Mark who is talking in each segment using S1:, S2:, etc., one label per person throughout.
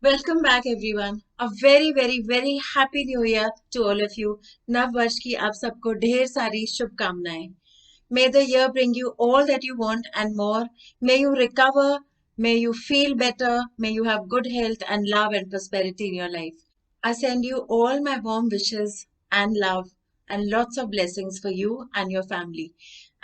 S1: Welcome back everyone. A very happy new year to all of you. नव वर्ष की आप सबको ढेर सारी शुभकामनाएं. May the year bring you all that you want and more. May you recover. May you feel better. May you have good health and love and prosperity in your life. I send you all my warm wishes and love and lots of blessings for you and your family.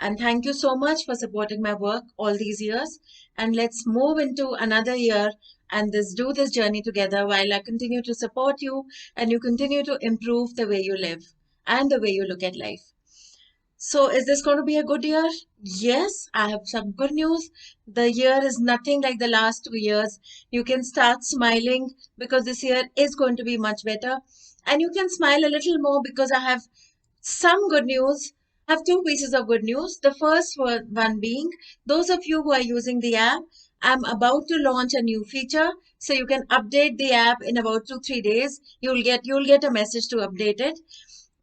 S1: And thank you so much for supporting my work all these years. And let's move into another year and do this journey together while I continue to support you and you continue to improve the way you live and the way you look at life. So is this going to be a good year? Yes, I have some good news. The year is nothing like the last 2 years. You can start smiling because this year is going to be much better. And you can smile a little more because I have some good news. I have two pieces of good news. The first one being, those of you who are using the app, I'm about to launch a new feature. So you can update the app in about 2-3 days. You'll get a message to update it.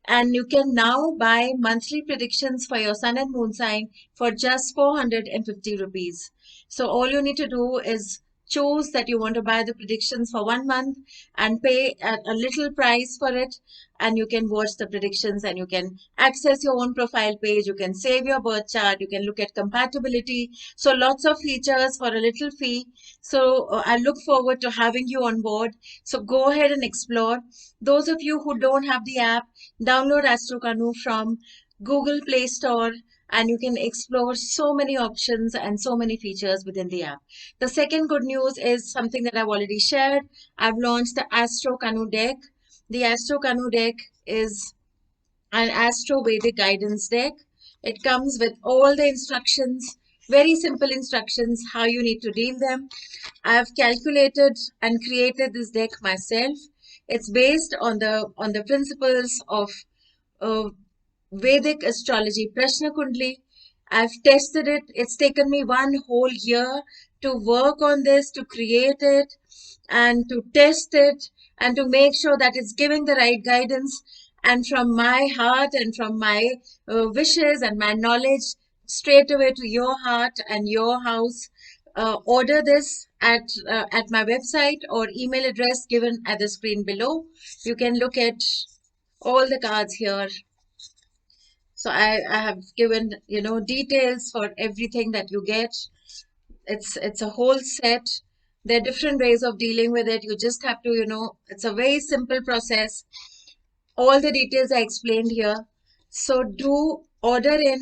S1: And you can now buy monthly predictions for your sun and moon sign for just 450 rupees. So all you need to do is choose that you want to buy the predictions for 1 month and pay a little price for it. And you can watch the predictions and you can access your own profile page. You can save your birth chart. You can look at compatibility. So lots of features for a little fee. So I look forward to having you on board. So go ahead and explore. Those of you who don't have the app, download astrokanu from Google Play Store and you can explore so many options and so many features within the app. The second good news is something that I've already shared. I've launched the astrokanu deck. The astrokanu deck is an astro Vedic guidance deck. It comes with all the instructions, very simple instructions, how you need to deal them. I've calculated and created this deck myself. It's based on the principles of Vedic astrology, Prashna Kundli. I've tested it. It's taken me 1 whole year to work on this, to create it, and to test it, and to make sure that it's giving the right guidance. And from my heart and from my wishes and my knowledge, straight away to your heart and your house. Order this at my website or email address given at the screen below. You can look at all the cards here. So I have given, details for everything that you get. It's a whole set. There are different ways of dealing with it. You just have to, it's a very simple process. All the details are explained here. So do order in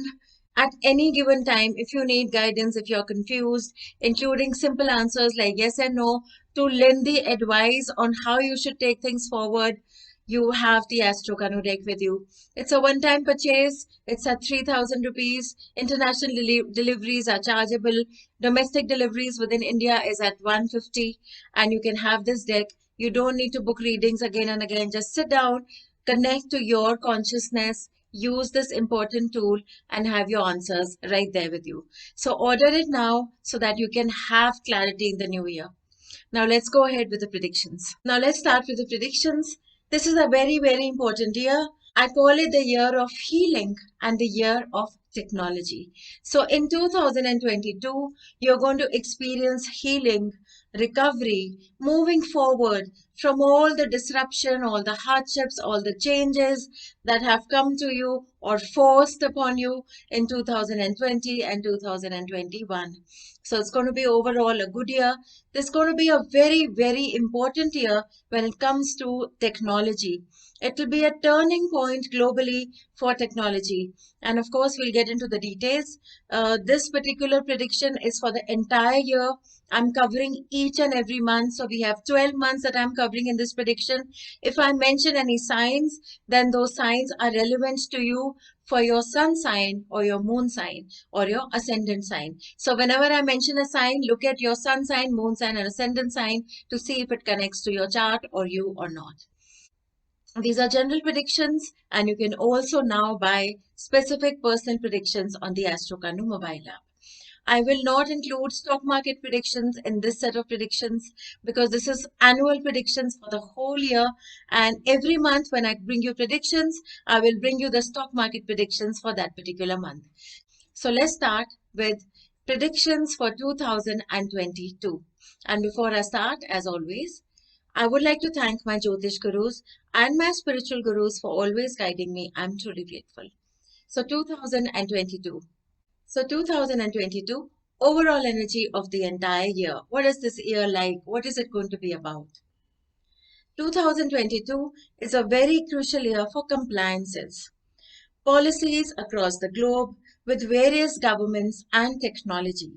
S1: at any given time if you need guidance, if you're confused, including simple answers like yes and no, to lengthy advice on how you should take things forward. You have the astrokanu deck with you. It's a one-time purchase. It's at 3,000 rupees. International deliveries are chargeable. Domestic deliveries within India is at 150. And you can have this deck. You don't need to book readings again and again. Just sit down, connect to your consciousness, use this important tool and have your answers right there with you. So order it now so that you can have clarity in the new year. Now let's go ahead with the predictions. Now let's start with the predictions. This is a very important year. I call it the year of healing and the year of technology. So in 2022, you're going to experience healing, recovery, moving forward from all the disruption, all the hardships, all the changes that have come to you or forced upon you in 2020 and 2021. So it's going to be overall a good year. This is going to be a very important year when it comes to technology. It will be a turning point globally for technology. And of course, we'll get into the details. This particular prediction is for the entire year. I'm covering each and every month. So we have 12 months that I'm covering in this prediction. If I mention any signs, then those signs are relevant to you for your sun sign or your moon sign or your ascendant sign. So whenever I mention a sign, look at your sun sign, moon sign and ascendant sign to see if it connects to your chart or you or not. These are general predictions and you can also now buy specific personal predictions on the astrokanu mobile app. I will not include stock market predictions in this set of predictions because this is annual predictions for the whole year, and every month when I bring you predictions, I will bring you the stock market predictions for that particular month. So let's start with predictions for 2022. And before I start, as always, I would like to thank my Jyotish gurus and my spiritual gurus for always guiding me. I'm truly grateful. So 2022. So 2022, overall energy of the entire year. What is this year like? What is it going to be about? 2022 is a very crucial year for compliances. Policies across the globe with various governments and technology.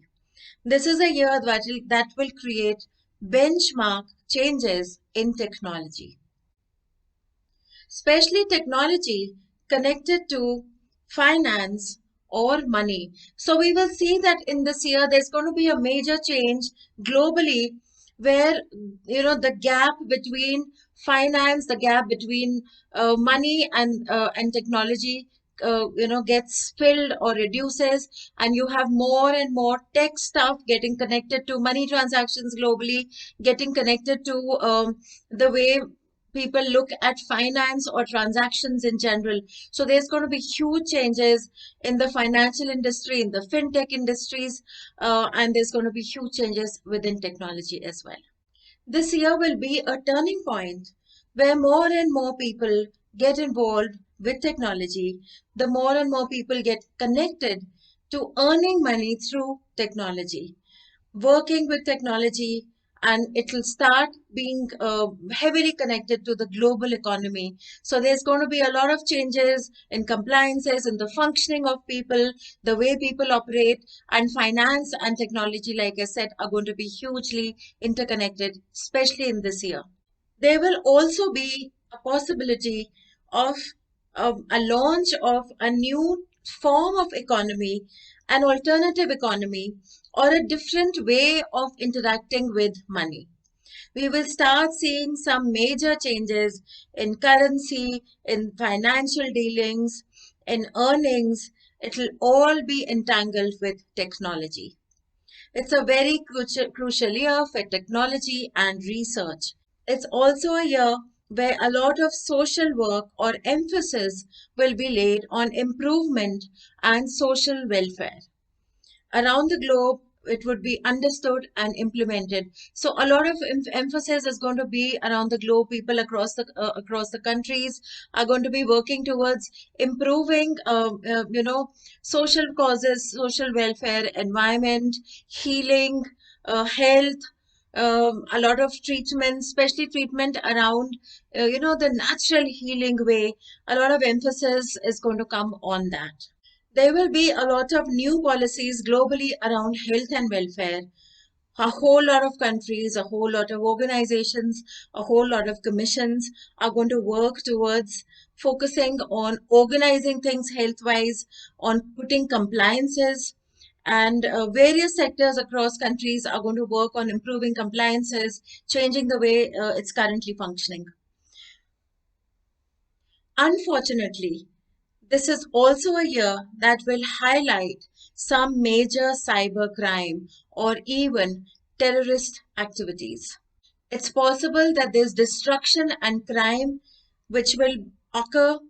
S1: This is a year that will create benchmark changes in technology, especially technology connected to finance or money. So we will see that in this year there's going to be a major change globally where the gap between finance, the gap between money and technology gets filled or reduces, and you have more and more tech stuff getting connected to money transactions globally, getting connected to the way people look at finance or transactions in general. So there's going to be huge changes in the financial industry, in the fintech industries, and there's going to be huge changes within technology as well. This year will be a turning point where more and more people get involved with technology, the more and more people get connected to earning money through technology, working with technology, and it will start being heavily connected to the global economy. So there's going to be a lot of changes in compliances, in the functioning of people, the way people operate, and finance and technology, like I said, are going to be hugely interconnected, especially in this year. There will also be a possibility of a launch of a new form of economy, an alternative economy, or a different way of interacting with money. We will start seeing some major changes in currency, in financial dealings, in earnings. It will all be entangled with technology. It's a very crucial year for technology and research. It's also a year where a lot of social work or emphasis will be laid on improvement and social welfare. Around the globe, it would be understood and implemented. So a lot of emphasis is going to be around the globe. People across the countries are going to be working towards improving, social causes, social welfare, environment, healing, health. A lot of treatment, especially treatment around, the natural healing way. A lot of emphasis is going to come on that. There will be a lot of new policies globally around health and welfare. A whole lot of countries, a whole lot of organizations, a whole lot of commissions are going to work towards focusing on organizing things health-wise, on putting compliances, and various sectors across countries are going to work on improving compliances, changing the way it's currently functioning. Unfortunately, this is also a year that will highlight some major cybercrime or even terrorist activities. It's possible that there's destruction and crime which will occur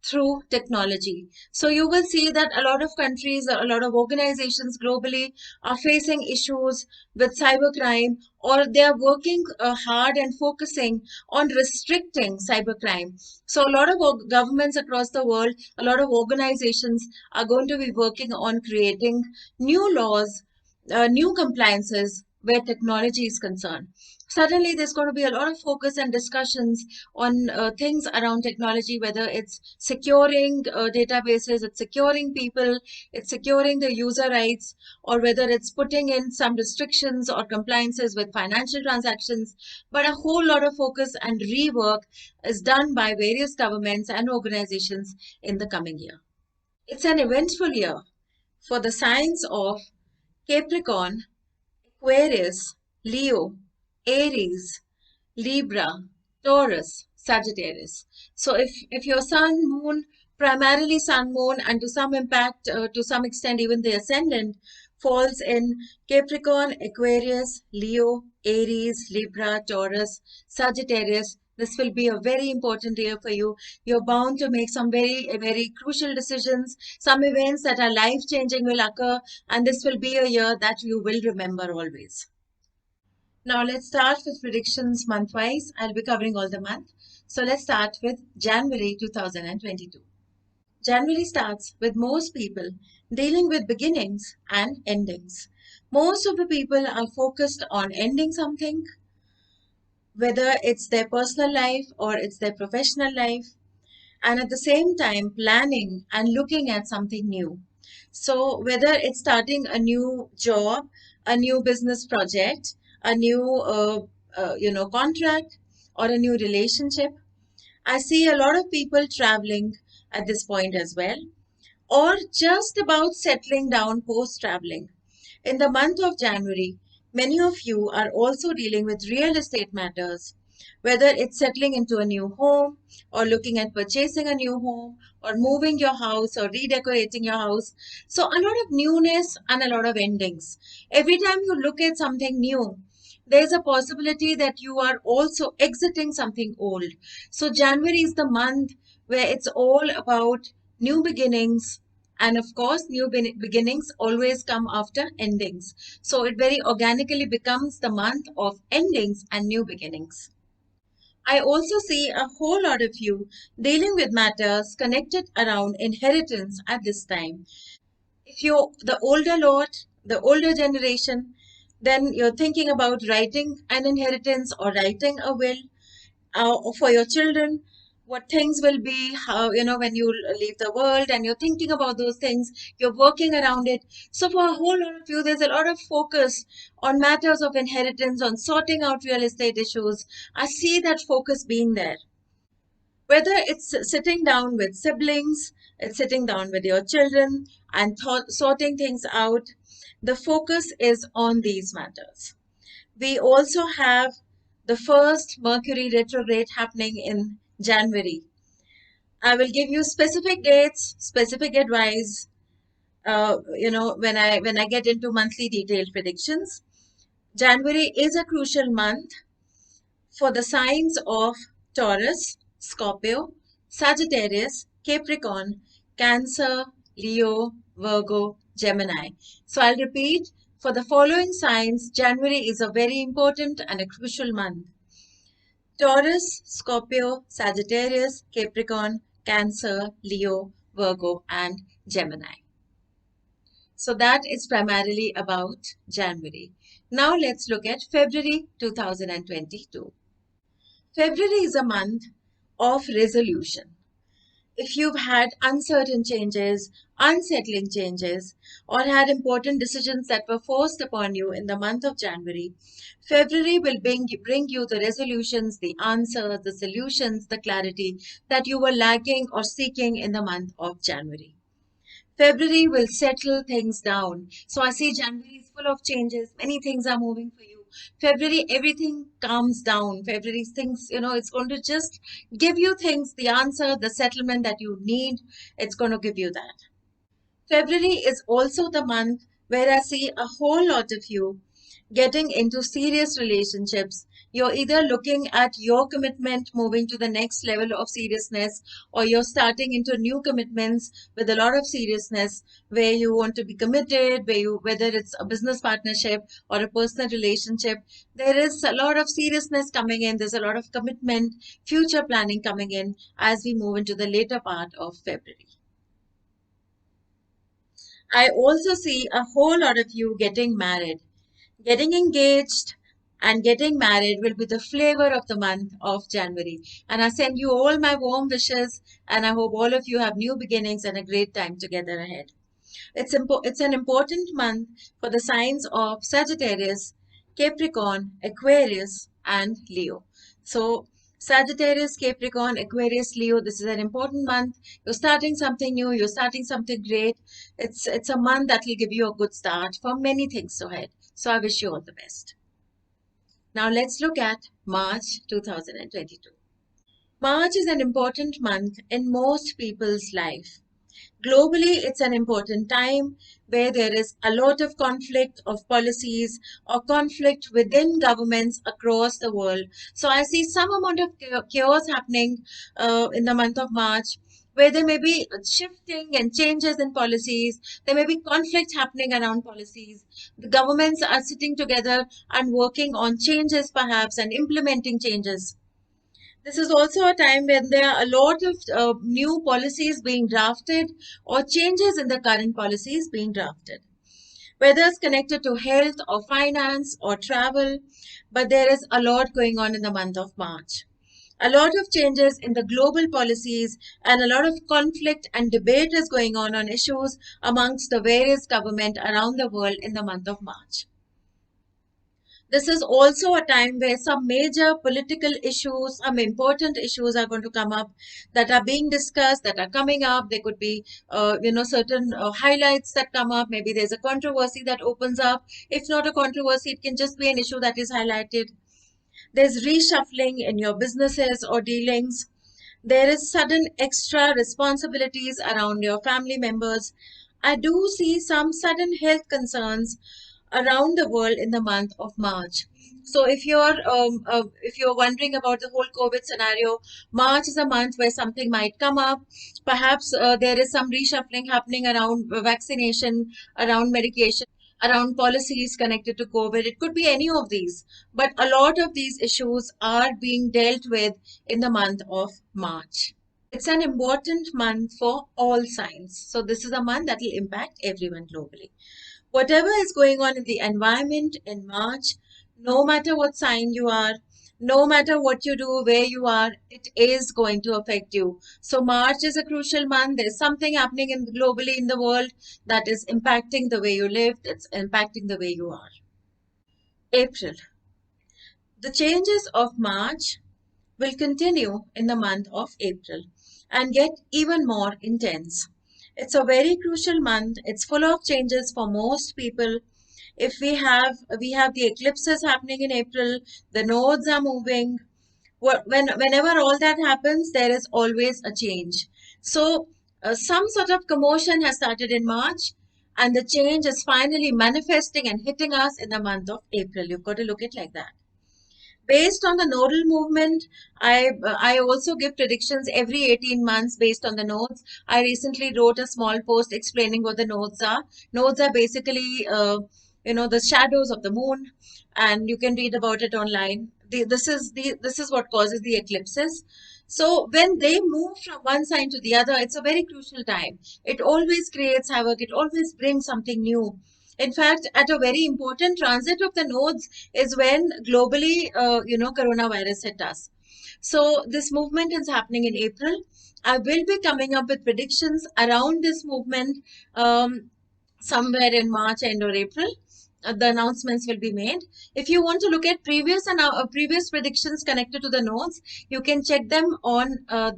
S1: through technology. So you will see that a lot of countries, a lot of organizations globally are facing issues with cybercrime, or they are working hard and focusing on restricting cybercrime. So a lot of governments across the world, a lot of organizations are going to be working on creating new laws, new compliances where technology is concerned. Suddenly, there's going to be a lot of focus and discussions on things around technology, whether it's securing databases, it's securing people, it's securing the user rights, or whether it's putting in some restrictions or compliances with financial transactions. But a whole lot of focus and rework is done by various governments and organizations in the coming year. It's an eventful year for the signs of Capricorn, Aquarius, Leo, Aries, Libra, Taurus, Sagittarius. So if your sun, moon, primarily sun, moon, and to some impact, to some extent, even the ascendant falls in Capricorn, Aquarius, Leo, Aries, Libra, Taurus, Sagittarius, this will be a very important year for you. You're bound to make some very, very crucial decisions. Some events that are life-changing will occur, and this will be a year that you will remember always. Now let's start with predictions month-wise. I'll be covering all the month. So let's start with January 2022. January starts with most people dealing with beginnings and endings. Most of the people are focused on ending something, whether it's their personal life or it's their professional life, and at the same time planning and looking at something new. So whether it's starting a new job, a new business project, a new contract, or a new relationship, I see a lot of people traveling at this point as well, or just about settling down post traveling. In the month of January, many of you are also dealing with real estate matters, whether it's settling into a new home, or looking at purchasing a new home, or moving your house, or redecorating your house. So, a lot of newness and a lot of endings. Every time you look at something new, there's a possibility that you are also exiting something old. So, January is the month where it's all about new beginnings, and of course, new beginnings always come after endings. So it very organically becomes the month of endings and new beginnings. I also see a whole lot of you dealing with matters connected around inheritance at this time. If you're the older lot, the older generation, then you're thinking about writing an inheritance or writing a will, for your children, what things will be, how, when you leave the world, and you're thinking about those things, you're working around it. So for a whole lot of you, there's a lot of focus on matters of inheritance, on sorting out real estate issues. I see that focus being there, whether it's sitting down with siblings, it's sitting down with your children and sorting things out. The focus is on these matters. We also have the first Mercury retrograde happening in January. I will give you specific dates, specific advice, when I get into monthly detailed predictions. January is a crucial month for the signs of Taurus, Scorpio, Sagittarius, Capricorn, Cancer, Leo, Virgo, Gemini. So I'll repeat, for the following signs, January is a very important and a crucial month. Taurus, Scorpio, Sagittarius, Capricorn, Cancer, Leo, Virgo, and Gemini. So that is primarily about January. Now let's look at February 2022. February is a month of resolution. If you've had uncertain changes, unsettling changes, or had important decisions that were forced upon you in the month of January, February will bring you the resolutions, the answers, the solutions, the clarity that you were lacking or seeking in the month of January. February will settle things down. So I see January is full of changes. Many things are moving for you. February, everything calms down. February, things, it's going to just give you things, the answer, the settlement that you need. It's going to give you that. February is also the month where I see a whole lot of you getting into serious relationships. You're either looking at your commitment moving to the next level of seriousness, or you're starting into new commitments with a lot of seriousness where you want to be committed, whether it's a business partnership or a personal relationship, there is a lot of seriousness coming in. There's a lot of commitment, future planning coming in as we move into the later part of February. I also see a whole lot of you getting married. Getting engaged and getting married will be the flavor of the month of January. And I send you all my warm wishes, and I hope all of you have new beginnings and a great time together ahead. It's an important month for the signs of Sagittarius, Capricorn, Aquarius, and Leo. So Sagittarius, Capricorn, Aquarius, Leo, this is an important month. You're starting something new, you're starting something great. It's a month that will give you a good start for many things ahead. So I wish you all the best. Now let's look at March 2022. March is an important month in most people's life. Globally, it's an important time where there is a lot of conflict of policies or conflict within governments across the world. So I see some amount of chaos happening in the month of March. where there may be shifting and changes in policies. There may be conflict happening around policies. The governments are sitting together and working on changes perhaps and implementing changes. This is also a time when there are a lot of new policies being drafted or changes in the current policies being drafted, whether it's connected to health or finance or travel, but there is a lot going on in the month of March. A lot of changes in the global policies and a lot of conflict and debate is going on issues amongst the various government around the world in the month of March. This is also a time where some major political issues, some important issues are going to come up that are being discussed, that are coming up. There could be, certain highlights that come up. Maybe there's a controversy that opens up. If not a controversy, it can just be an issue that is highlighted. There's reshuffling in your businesses or dealings. There is sudden extra responsibilities around your family members. I do see some sudden health concerns around the world in the month of March. So if you're wondering about the whole COVID scenario, March is a month where something might come up. Perhaps there is some reshuffling happening around vaccination, around medication, around policies connected to COVID. It could be any of these, but a lot of these issues are being dealt with in the month of March. It's an important month for all signs. So this is a month that will impact everyone globally. Whatever is going on in the environment in March, no matter what sign you are, no matter what you do, where you are, it is going to affect you. So March is a crucial month. There's something happening globally in the world that is impacting the way you live. It's impacting the way you are. April. The changes of March will continue in the month of April and get even more intense. It's a very crucial month. It's full of changes for most people. If we have the eclipses happening in April, the nodes are moving. Whenever all that happens, there is always a change. So some sort of commotion has started in March, and the change is finally manifesting and hitting us in the month of April. You've got to look at it like that. Based on the nodal movement, I also give predictions every 18 months based on the nodes. I recently wrote a small post explaining what the nodes are. Nodes are basically the shadows of the moon, and you can read about it online. This is what causes the eclipses. So when they move from one sign to the other, it's a very crucial time. It always creates havoc. It always brings something new. In fact, at a very important transit of the nodes is when globally, coronavirus hit us. So this movement is happening in April. I will be coming up with predictions around this movement somewhere in March end or April. The announcements will be made. If you want to look at previous predictions connected to the nodes, you can check them on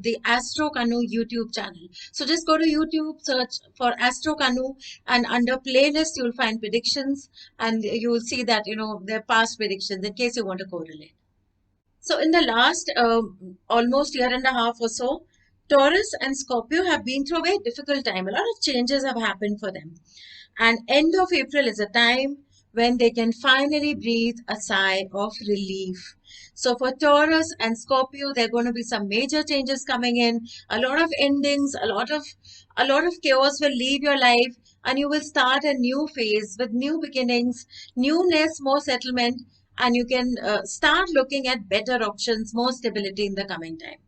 S1: the astrokanu YouTube channel. So just go to YouTube, search for astrokanu, and under playlist you'll find predictions, and you will see that they're past predictions in case you want to correlate. So in the last almost year and a half or so, Taurus and Scorpio have been through a very difficult time. A lot of changes have happened for them. And end of April is a time when they can finally breathe a sigh of relief. So for Taurus and Scorpio, there are going to be some major changes coming in, a lot of endings, a lot of chaos will leave your life, and you will start a new phase with new beginnings, newness, more settlement, and you can start looking at better options, more stability in the coming time.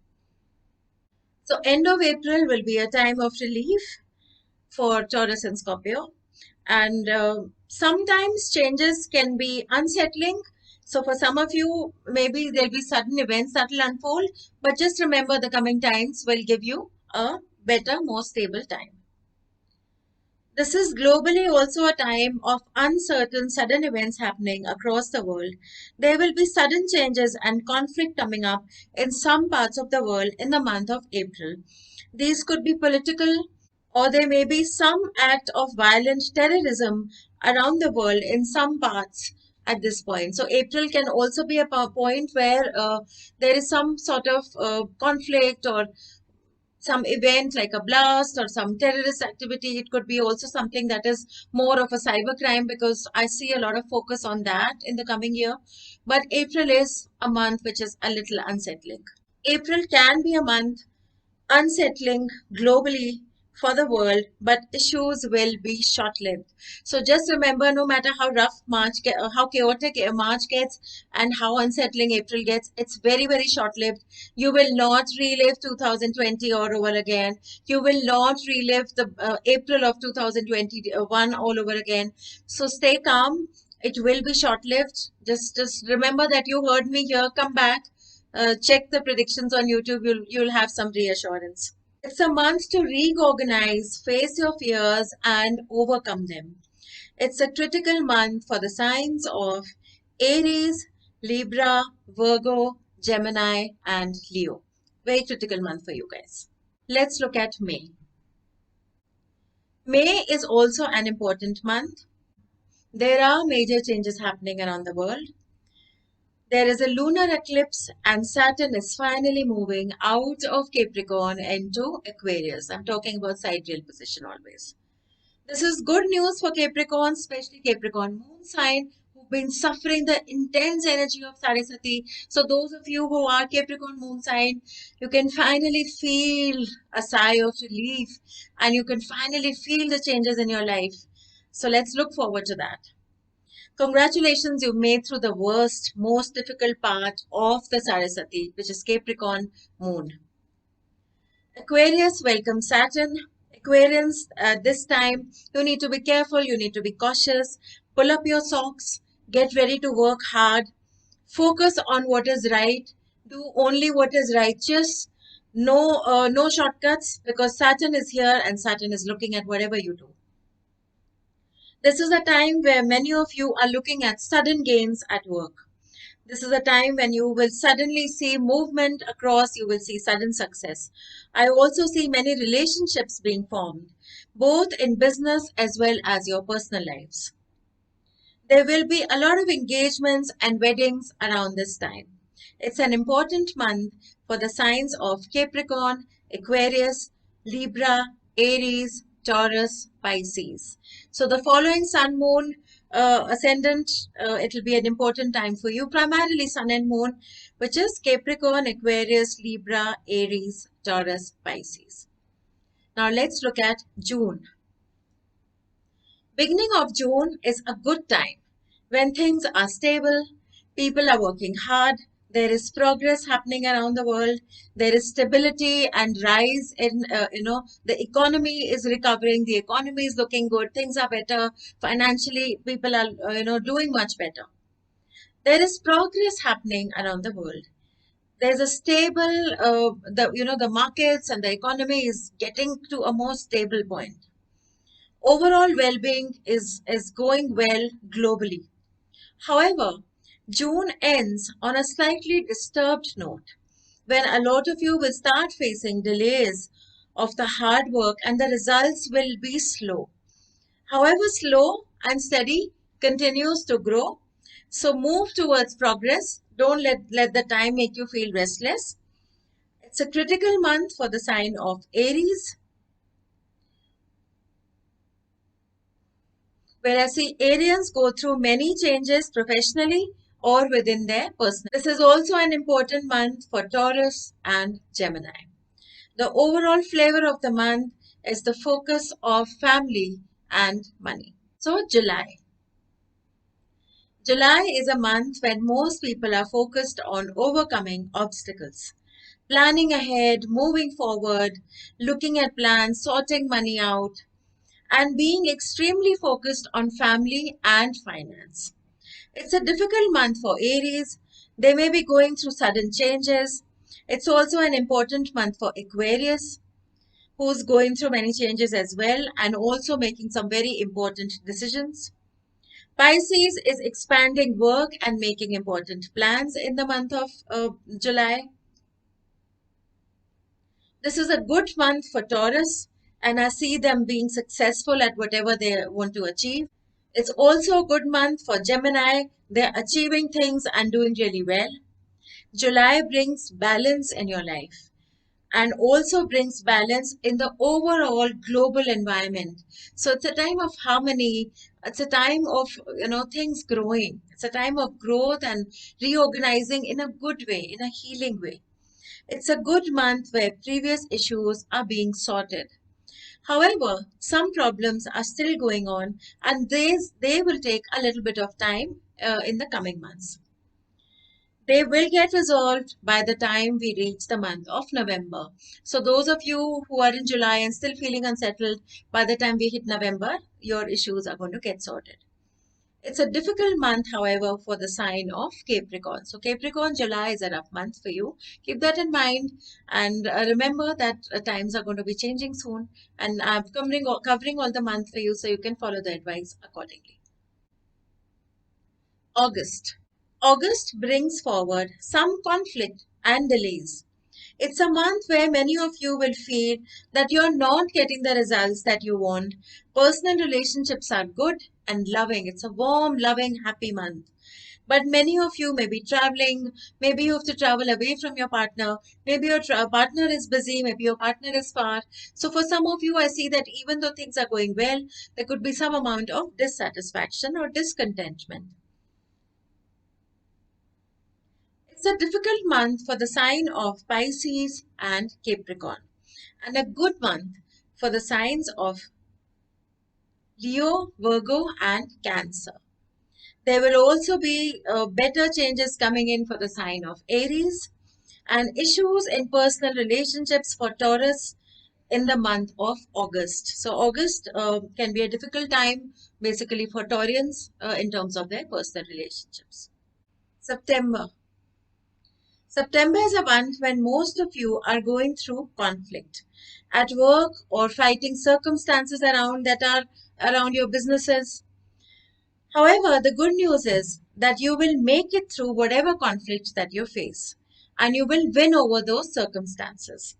S1: So end of April will be a time of relief for Taurus and Scorpio. And sometimes changes can be unsettling. So for some of you, maybe there'll be sudden events that will unfold, but just remember the coming times will give you a better, more stable time. This is globally also a time of uncertain, sudden events happening across the world. There will be sudden changes and conflict coming up in some parts of the world in the month of April. These could be political, or there may be some act of violent terrorism around the world in some parts at this point. So April can also be a point where there is some sort of conflict or some event like a blast or some terrorist activity. It could be also something that is more of a cyber crime, because I see a lot of focus on that in the coming year. But April is a month which is a little unsettling. April can be a month unsettling globally for the world, but issues will be short-lived. So just remember, no matter how rough how chaotic March gets, and how unsettling April gets, it's very, very short-lived. You will not relive 2020 all over again. You will not relive the April of 2021 all over again. So stay calm. It will be short-lived. Just remember that you heard me here. Come back. Check the predictions on YouTube. You'll have some reassurance. It's a month to reorganize, face your fears, and overcome them. It's a critical month for the signs of Aries, Libra, Virgo, Gemini, and Leo. Very critical month for you guys. Let's look at May. May is also an important month. There are major changes happening around the world. There is a lunar eclipse, and Saturn is finally moving out of Capricorn into Aquarius. I'm talking about sidereal position always. This is good news for Capricorn, especially Capricorn moon sign, who've been suffering the intense energy of Saraswati. So those of you who are Capricorn moon sign, you can finally feel a sigh of relief, and you can finally feel the changes in your life. So let's look forward to that. Congratulations, you made through the worst, most difficult part of the Saraswati, which is Capricorn moon. Aquarius, welcome Saturn. Aquarians, this time you need to be careful, you need to be cautious. Pull up your socks, get ready to work hard, focus on what is right, do only what is righteous. No shortcuts, because Saturn is here and Saturn is looking at whatever you do. This is a time where many of you are looking at sudden gains at work. This is a time when you will suddenly see movement across, you will see sudden success. I also see many relationships being formed, both in business as well as your personal lives. There will be a lot of engagements and weddings around this time. It's an important month for the signs of Capricorn, Aquarius, Libra, Aries, Taurus, Pisces. So the following Sun, Moon, Ascendant, it will be an important time for you, primarily Sun and Moon, which is Capricorn, Aquarius, Libra, Aries, Taurus, Pisces. Now let's look at June. Beginning of June is a good time when things are stable, people are working hard, there is progress happening around the world, there is stability and rise in, the economy is recovering, the economy is looking good, things are better, financially people are, doing much better. There is progress happening around the world. There's a stable, the markets and the economy is getting to a more stable point. Overall well-being is going well globally. However, June ends on a slightly disturbed note when a lot of you will start facing delays of the hard work and the results will be slow. However, slow and steady continues to grow. So move towards progress. Don't let the time make you feel restless. It's a critical month for the sign of Aries, where I see Arians go through many changes professionally or within their personal. This is also an important month for Taurus and Gemini. The overall flavor of the month is the focus of family and money. So July. July is a month when most people are focused on overcoming obstacles, planning ahead, moving forward, looking at plans, sorting money out, and being extremely focused on family and finance. It's a difficult month for Aries. They may be going through sudden changes. It's also an important month for Aquarius, who's going through many changes as well and also making some very important decisions. Pisces is expanding work and making important plans in the month of July. This is a good month for Taurus, and I see them being successful at whatever they want to achieve. It's also a good month for Gemini. They're achieving things and doing really well. July brings balance in your life and also brings balance in the overall global environment. So it's a time of harmony. It's a time of, things growing. It's a time of growth and reorganizing in a good way, in a healing way. It's a good month where previous issues are being sorted. However, some problems are still going on, and they will take a little bit of time in the coming months. They will get resolved by the time we reach the month of November. So those of you who are in July and still feeling unsettled, by the time we hit November, your issues are going to get sorted. It's a difficult month, however, for the sign of Capricorn. So Capricorn, July is a rough month for you. Keep that in mind, and remember that times are going to be changing soon, and I'm covering all the month for you so you can follow the advice accordingly. August. August brings forward some conflict and delays. It's a month where many of you will feel that you're not getting the results that you want. Personal relationships are good and loving. It's a warm, loving, happy month. But many of you may be traveling. Maybe you have to travel away from your partner. Maybe your partner is busy. Maybe your partner is far. So for some of you, I see that even though things are going well, there could be some amount of dissatisfaction or discontentment. It's a difficult month for the sign of Pisces and Capricorn, and a good month for the signs of Leo, Virgo, and Cancer. There will also be better changes coming in for the sign of Aries, and issues in personal relationships for Taurus in the month of August. So August can be a difficult time basically for Taurians in terms of their personal relationships. September. September is a month when most of you are going through conflict at work or fighting circumstances around that are around your businesses. However, the good news is that you will make it through whatever conflict that you face, and you will win over those circumstances.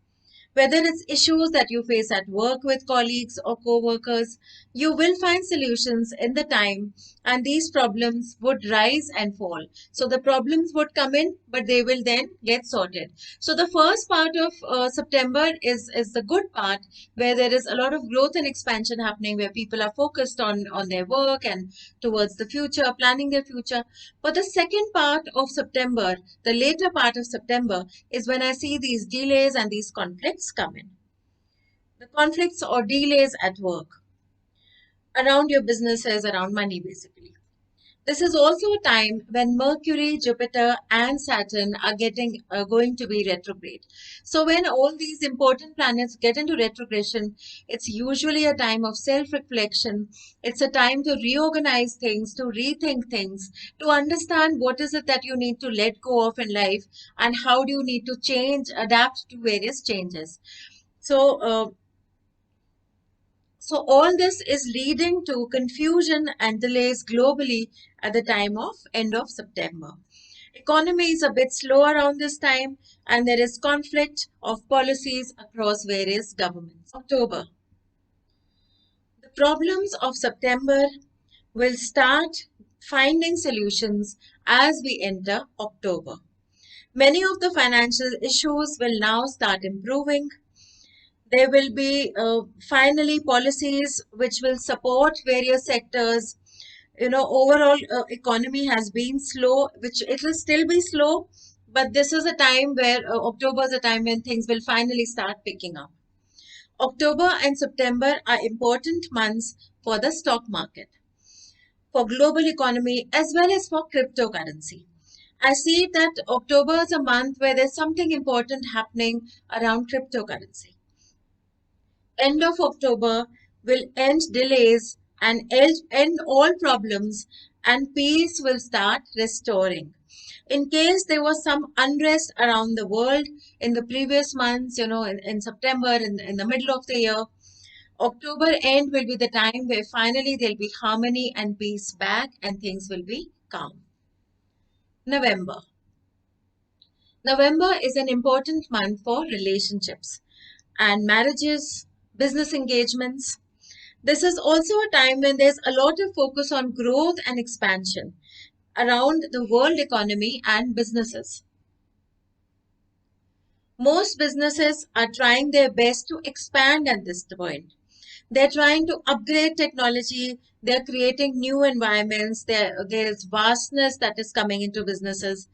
S1: Whether it's issues that you face at work with colleagues or co-workers, you will find solutions in the time, and these problems would rise and fall. So the problems would come in, but they will then get sorted. So the first part of September is the good part, where there is a lot of growth and expansion happening, where people are focused on their work and towards the future, planning their future. But the second part of September, the later part of September, is when I see these delays and these conflicts come in. The conflicts or delays at work, around your businesses, around money, basically. This is also a time when Mercury, Jupiter, and Saturn are going to be retrograde. So when all these important planets get into retrogression, it's usually a time of self-reflection. It's a time to reorganize things, to rethink things, to understand what is it that you need to let go of in life, and how do you need to change, adapt to various changes. So all this is leading to confusion and delays globally at the time of end of September. Economy is a bit slow around this time, and there is conflict of policies across various governments. October. The problems of September will start finding solutions as we enter October. Many of the financial issues will now start improving. There will be finally policies which will support various sectors. Overall economy has been slow, which it will still be slow, but this is a time where October is a time when things will finally start picking up. October and September are important months for the stock market, for global economy, as well as for cryptocurrency. I see that October is a month where there's something important happening around cryptocurrency. End of October will end delays and end all problems, and peace will start restoring. In case there was some unrest around the world in the previous months, in September, in the middle of the year, October end will be the time where finally there'll be harmony and peace back, and things will be calm. November. November is an important month for relationships and marriages, business engagements. This is also a time when there's a lot of focus on growth and expansion around the world economy and businesses. Most businesses are trying their best to expand at this point. They're trying to upgrade technology. They're creating new environments. There is vastness that is coming into businesses.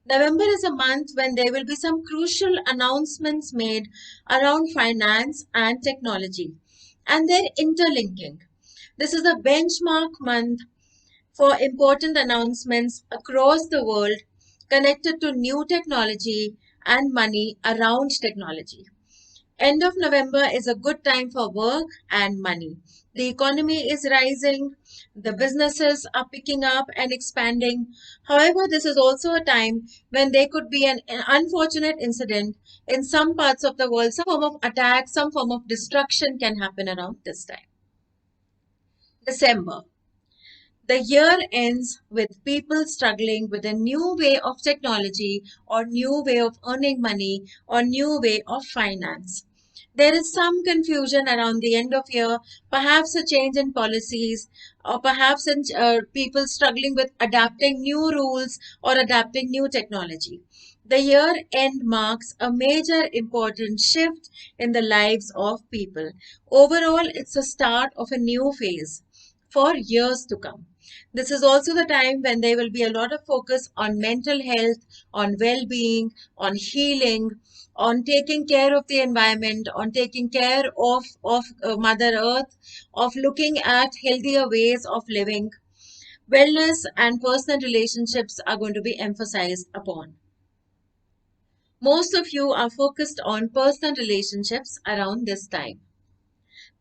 S1: November is a month when there will be some crucial announcements made around finance and technology and their interlinking. This is a benchmark month for important announcements across the world connected to new technology and money around technology. End of November is a good time for work and money. The economy is rising, the businesses are picking up and expanding. However, this is also a time when there could be an unfortunate incident in some parts of the world, some form of attack, some form of destruction can happen around this time. December. The year ends with people struggling with a new way of technology or new way of earning money or new way of finance. There is some confusion around the end of year, perhaps a change in policies, or perhaps people struggling with adapting new rules or adapting new technology. The year end marks a major important shift in the lives of people. Overall, it's a start of a new phase for years to come. This is also the time when there will be a lot of focus on mental health, on well being, on healing, on taking care of the environment, on taking care of Mother Earth, of looking at healthier ways of living. Wellness and personal relationships are going to be emphasized upon. Most of you are focused on personal relationships around this time.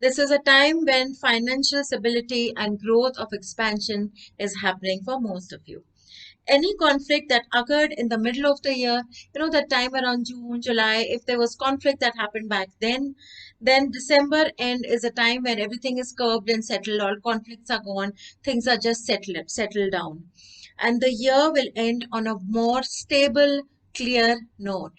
S1: This is a time when financial stability and growth of expansion is happening for most of you. Any conflict that occurred in the middle of the year, that time around June, July, if there was conflict that happened back then December end is a time when everything is curbed and settled, all conflicts are gone, things are just settled down. And the year will end on a more stable, clear note.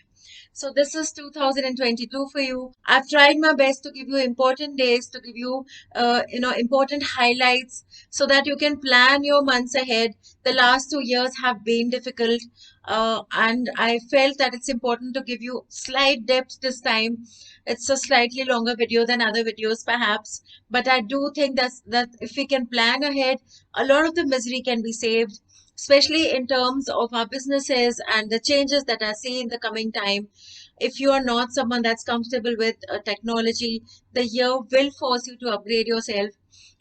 S1: So this is 2022 for you. I've tried my best to give you important days, to give you, important highlights so that you can plan your months ahead. The last 2 years have been difficult, and I felt that it's important to give you slight depth this time. It's a slightly longer video than other videos, perhaps, but I do think that if we can plan ahead, a lot of the misery can be saved, especially in terms of our businesses and the changes that I see in the coming time. If you are not someone that's comfortable with technology, the year will force you to upgrade yourself,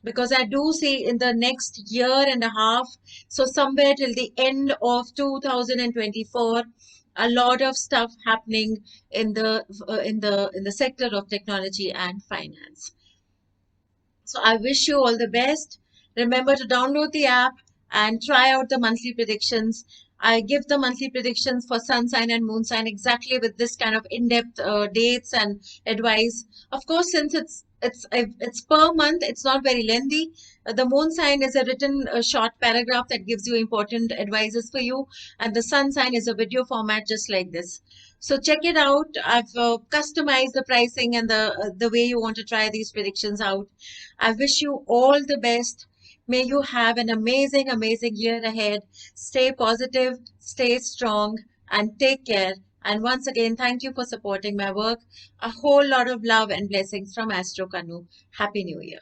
S1: because I do see in the next year and a half, so somewhere till the end of 2024, a lot of stuff happening in the sector of technology and finance. So I wish you all the best. Remember to download the app and try out the monthly predictions. I give the monthly predictions for sun sign and moon sign exactly with this kind of in-depth dates and advice. Of course, since it's per month, it's not very lengthy. The moon sign is a written short paragraph that gives you important advices for you, and the sun sign is a video format just like this. So check it out. I've customized the pricing and the way you want to try these predictions out. I wish you all the best. May you have an amazing, amazing year ahead. Stay positive, stay strong, and take care. And once again, thank you for supporting my work. A whole lot of love and blessings from astrokanu. Happy New Year.